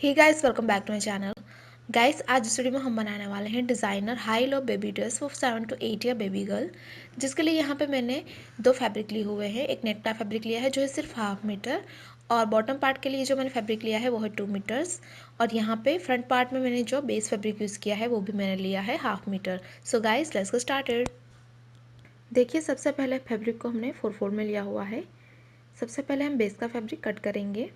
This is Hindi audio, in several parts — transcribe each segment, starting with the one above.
Hey guys, welcome back to my channel. Guys, आज इस वीडियो में हम बनाने वाले हैं designer high low baby dress for 7 to 8 year baby girl. जिसके लिए यहाँ पे मैंने दो फैब्रिक लिए हुए हैं। एक नेट का फैब्रिक लिया है जो है सिर्फ 1/2 मीटर, और बॉटम पार्ट के लिए जो मैंने फैब्रिक लिया है वो है 2 मीटर्स। और यहाँ पे फ्रंट पार्ट में मैंने जो बेस फैब्रिक यूज़ किया है वो भी मैंने लिया है 1/2 metre. So guys, let's get started. देखिए, सबसे पहले फैब्रिक को हमने 4/4 में लिया हुआ है। सबसे पहले हम बेस का फैब्रिक कट करेंगे।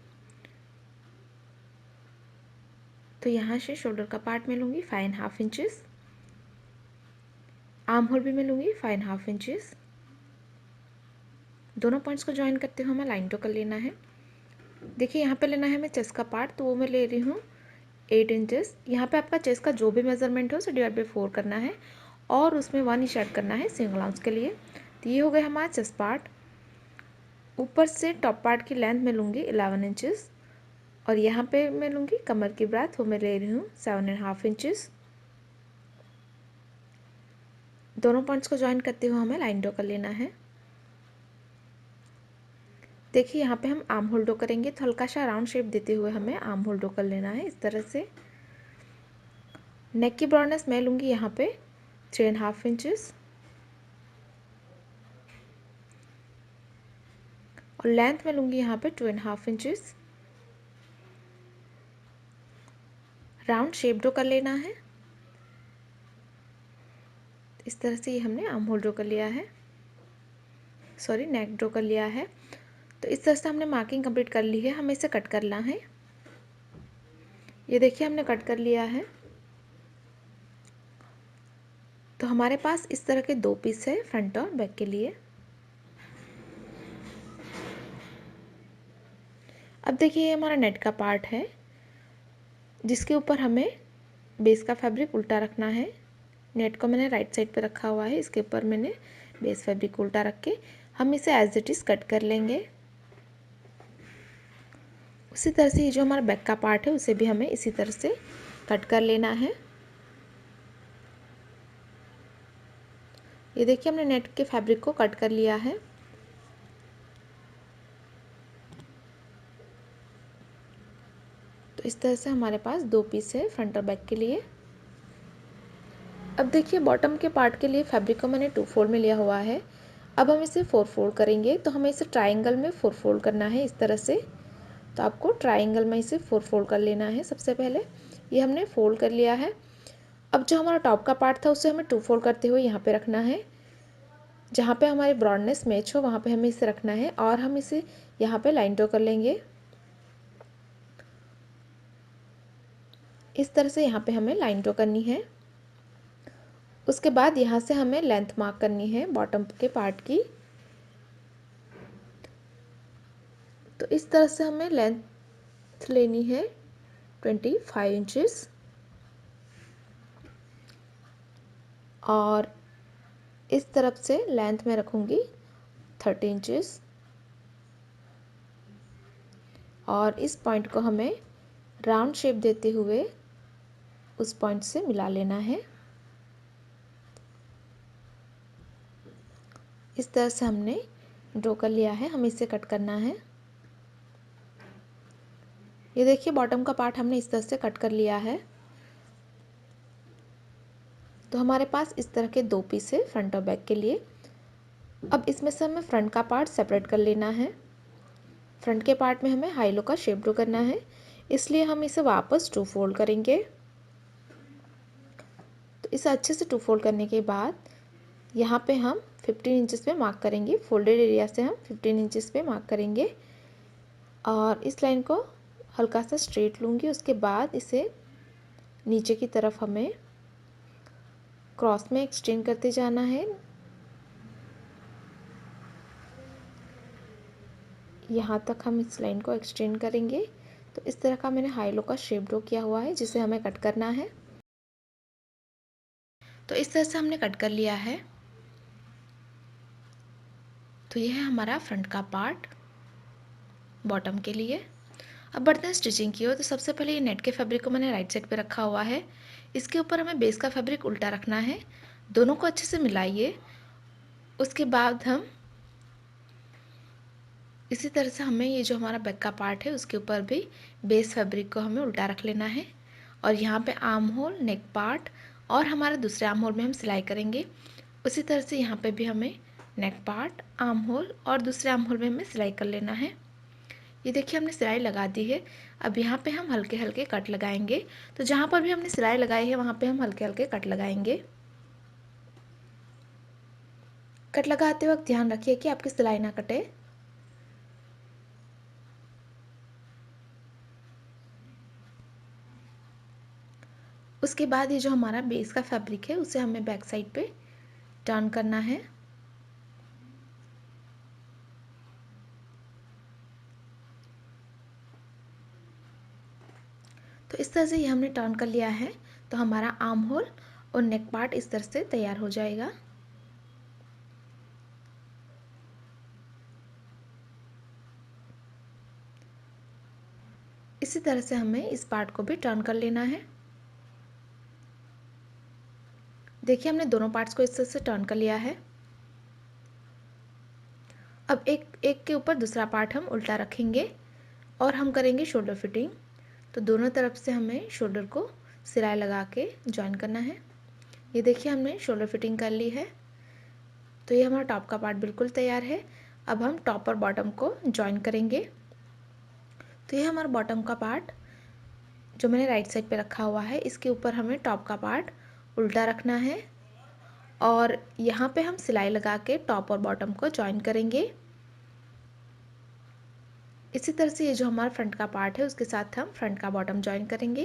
तो यहाँ से शोल्डर का पार्ट में लूँगी 5.5 इंचेस, आर्म होल भी मैं लूँगी 5.5 इंचेस। दोनों पॉइंट्स को ज्वाइन करते हुए हमें लाइन ड्रॉ कर लेना है। देखिए, यहाँ पे लेना है हमें चेस्ट का पार्ट, तो वो मैं ले रही हूँ 8 इंचेस। यहाँ पे आपका चेस्ट का जो भी मेजरमेंट हो उसे डिवाइड बाई 4 करना है और उसमें 1 इंच ऐड करना है सिंगल आर्म्स के लिए। तो ये हो गया हमारा चेस्ट पार्ट। ऊपर से टॉप पार्ट की लेंथ मैं लूँगी 11 इंचेस, और यहाँ पे मैं लूँगी कमर की ब्रेथ, वो मैं ले रही हूँ 7.5 इंचेस। दोनों पॉइंट्स को ज्वाइन करते हुए हमें लाइन ड्रॉ कर लेना है। देखिए, यहाँ पे हम आर्म होल ड्रॉ करेंगे, तो हल्का सा राउंड शेप देते हुए हमें आर्म होल ड्रॉ कर लेना है इस तरह से। नेक की ब्रॉडनेस मैं लूँगी यहाँ पे 3.5 इंचेस, और लेंथ में लूँगी यहाँ पे 2.5 इंचेस। राउंड शेप ड्रॉ कर लेना है इस तरह से। ये हमने आर्म होल ड्रॉ कर लिया है, सॉरी नेक ड्रॉ कर लिया है। तो इस तरह से हमने मार्किंग कंप्लीट कर ली है। हमें इसे कट करना है। ये देखिए, हमने कट कर लिया है। तो हमारे पास इस तरह के दो पीस है फ्रंट और बैक के लिए। अब देखिए, ये हमारा नेट का पार्ट है जिसके ऊपर हमें बेस का फैब्रिक उल्टा रखना है। नेट को मैंने राइट साइड पे रखा हुआ है, इसके ऊपर मैंने बेस फैब्रिक उल्टा रख के हम इसे एज इट इज़ कट कर लेंगे। उसी तरह से ये जो हमारा बैक का पार्ट है उसे भी हमें इसी तरह से कट कर लेना है। ये देखिए, हमने नेट के फैब्रिक को कट कर लिया है। तो इस तरह से हमारे पास दो पीस है फ्रंट और बैक के लिए। अब देखिए, बॉटम के पार्ट के लिए फैब्रिक को मैंने 2 फोल्ड में लिया हुआ है। अब हम इसे 4 फोल्ड करेंगे, तो हमें इसे ट्राइंगल में 4 फोल्ड करना है इस तरह से। तो आपको ट्राइंगल में इसे 4 फोल्ड कर लेना है। सबसे पहले ये हमने फोल्ड कर लिया है। अब जो हमारा टॉप का पार्ट था उसे हमें 2 फोल्ड करते हुए यहाँ पे रखना है। जहाँ पे हमारी ब्रॉडनेस मैच हो वहाँ पे हमें इसे रखना है, और हम इसे यहाँ पे लाइन ड्रॉ कर लेंगे इस तरह से। यहाँ पे हमें लाइन ड्रॉ करनी है। उसके बाद यहाँ से हमें लेंथ मार्क करनी है बॉटम के पार्ट की। तो इस तरह से हमें लेंथ लेनी है 25 इंचेस, और इस तरफ से लेंथ में रखूँगी 30 इंचेस, और इस पॉइंट को हमें राउंड शेप देते हुए उस पॉइंट से मिला लेना है। इस तरह से हमने ड्रॉ कर लिया है। हमें इसे कट करना है। ये देखिए, बॉटम का पार्ट हमने इस तरह से कट कर लिया है। तो हमारे पास इस तरह के दो पीस है फ्रंट और बैक के लिए। अब इसमें से हमें फ्रंट का पार्ट सेपरेट कर लेना है। फ्रंट के पार्ट में हमें हाई लो का शेप ड्रॉ करना है, इसलिए हम इसे वापस 2 फोल्ड करेंगे। तो इसे अच्छे से 2 फोल्ड करने के बाद यहाँ पे हम 15 इंचेस पे मार्क करेंगे। फोल्डेड एरिया से हम 15 इंचेस पे मार्क करेंगे, और इस लाइन को हल्का सा स्ट्रेट लूँगी। उसके बाद इसे नीचे की तरफ हमें क्रॉस में एक्सटेंड करते जाना है। यहाँ तक हम इस लाइन को एक्सटेंड करेंगे। तो इस तरह का मैंने हाई लो का शेप ड्रॉ किया हुआ है जिसे हमें कट करना है। तो इस तरह से हमने कट कर लिया है। तो यह है हमारा फ्रंट का पार्ट बॉटम के लिए। अब बढ़ते हैं स्टिचिंग की ओर। तो सबसे पहले ये नेट के फैब्रिक को मैंने राइट साइड पे रखा हुआ है। इसके ऊपर हमें बेस का फैब्रिक उल्टा रखना है। दोनों को अच्छे से मिलाइए। उसके बाद हम इसी तरह से हमें ये जो हमारा बैक का पार्ट है उसके ऊपर भी बेस फैब्रिक को हमें उल्टा रख लेना है और यहाँ पे आर्म होल, नेक पार्ट और हमारे दूसरे आर्म होल में हम सिलाई करेंगे। उसी तरह से यहाँ पे भी हमें नेक पार्ट, आर्म होल और दूसरे आर्म होल में हमें सिलाई कर लेना है। ये देखिए हमने सिलाई लगा दी है। अब यहाँ पे हम हल्के हल्के कट लगाएंगे। तो जहाँ पर भी हमने सिलाई लगाई है वहाँ पे हम हल्के हल्के कट लगाएंगे। कट लगाते वक्त ध्यान रखिए कि आपकी सिलाई ना कटे। उसके बाद ये जो हमारा बेस का फैब्रिक है उसे हमें बैक साइड पे टर्न करना है। तो इस तरह से ये हमने टर्न कर लिया है। तो हमारा आर्म होल और नेक पार्ट इस तरह से तैयार हो जाएगा। इसी तरह से हमें इस पार्ट को भी टर्न कर लेना है। देखिए हमने दोनों पार्ट्स को इस तरह से टर्न कर लिया है। अब एक एक के ऊपर दूसरा पार्ट हम उल्टा रखेंगे और हम करेंगे शोल्डर फिटिंग। तो दोनों तरफ से हमें शोल्डर को सिलाई लगा के जॉइन करना है। ये देखिए हमने शोल्डर फिटिंग कर ली है। तो ये हमारा टॉप का पार्ट बिल्कुल तैयार है। अब हम टॉप और बॉटम को जॉइन करेंगे। तो ये हमारा बॉटम का पार्ट जो मैंने राइट साइड पे रखा हुआ है, इसके ऊपर हमें टॉप का पार्ट उल्टा रखना है और यहाँ पे हम सिलाई लगा के टॉप और बॉटम को जॉइन करेंगे। इसी तरह से ये जो हमारा फ्रंट का पार्ट है उसके साथ हम फ्रंट का बॉटम जॉइन करेंगे।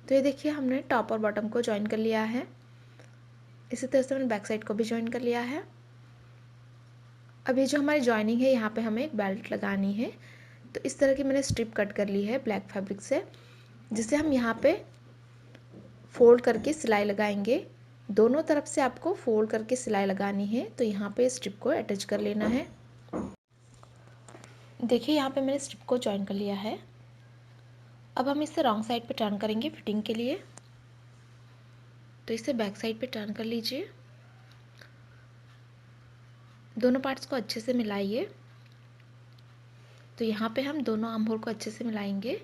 तो ये देखिए हमने टॉप और बॉटम को जॉइन कर लिया है। इसी तरह से मैंने बैक साइड को भी जॉइन कर लिया है। अब ये जो हमारी जॉइनिंग है यहाँ पे हमें एक बेल्ट लगानी है। तो इस तरह की मैंने स्ट्रिप कट कर ली है ब्लैक फैब्रिक से, जिसे हम यहाँ पे फोल्ड करके सिलाई लगाएंगे। दोनों तरफ से आपको फोल्ड करके सिलाई लगानी है। तो यहाँ पे स्ट्रिप को अटैच कर लेना है। देखिए यहाँ पे मैंने स्ट्रिप को जॉइन कर लिया है। अब हम इसे रॉन्ग साइड पे टर्न करेंगे फिटिंग के लिए। तो इसे बैक साइड पे टर्न कर लीजिए। दोनों पार्ट्स को अच्छे से मिलाइए। तो यहाँ पे हम दोनों आर्म होल को अच्छे से मिलाएंगे।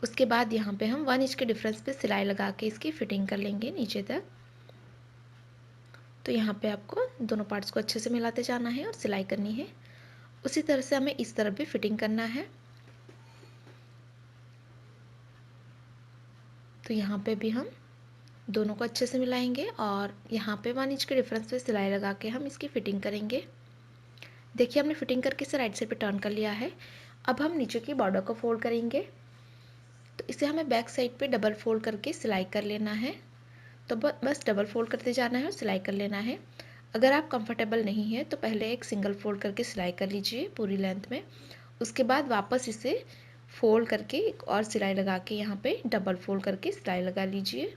उसके बाद यहाँ पे हम 1 इंच के डिफरेंस पे सिलाई लगा के इसकी फिटिंग कर लेंगे नीचे तक। तो यहाँ पे आपको दोनों पार्ट्स को अच्छे से मिलाते जाना है और सिलाई करनी है। उसी तरह से हमें इस तरफ भी फिटिंग करना है। तो यहाँ पे भी हम दोनों को अच्छे से मिलाएंगे और यहाँ पे 1 इंच के डिफरेंस पे सिलाई लगा के हम इसकी फिटिंग करेंगे। देखिए हमने फिटिंग करके इसे राइट साइड पे टर्न कर लिया है। अब हम नीचे की बॉर्डर को फोल्ड करेंगे। तो इसे हमें बैक साइड पे डबल फोल्ड करके सिलाई कर लेना है। तो बस डबल फोल्ड करते जाना है और सिलाई कर लेना है। अगर आप कंफर्टेबल नहीं है तो पहले एक सिंगल फोल्ड करके सिलाई कर लीजिए पूरी लेंथ में। उसके बाद वापस इसे फोल्ड करके एक और सिलाई लगा के यहाँ पे डबल फोल्ड करके सिलाई लगा लीजिए।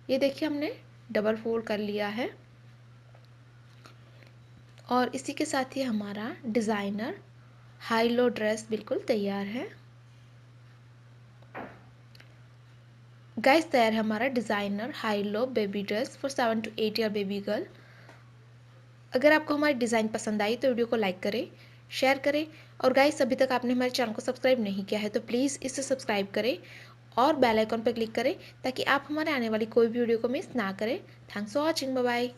ये देखिए हमने डबल फोल्ड कर लिया है और इसी के साथ ही हमारा डिज़ाइनर हाई लो ड्रेस बिल्कुल तैयार है। गाइस तैयार है हमारा designer high low baby dress for 7 to 8 year baby girl. अगर आपको हमारी डिज़ाइन पसंद आई तो वीडियो को लाइक करें, शेयर करें और गाइस अभी तक आपने हमारे चैनल को सब्सक्राइब नहीं किया है तो प्लीज़ इसे सब्सक्राइब करें और बेल आइकन पर क्लिक करें ताकि आप हमारे आने वाली कोई भी वीडियो को मिस ना करें। Thanks for watching, bye bye.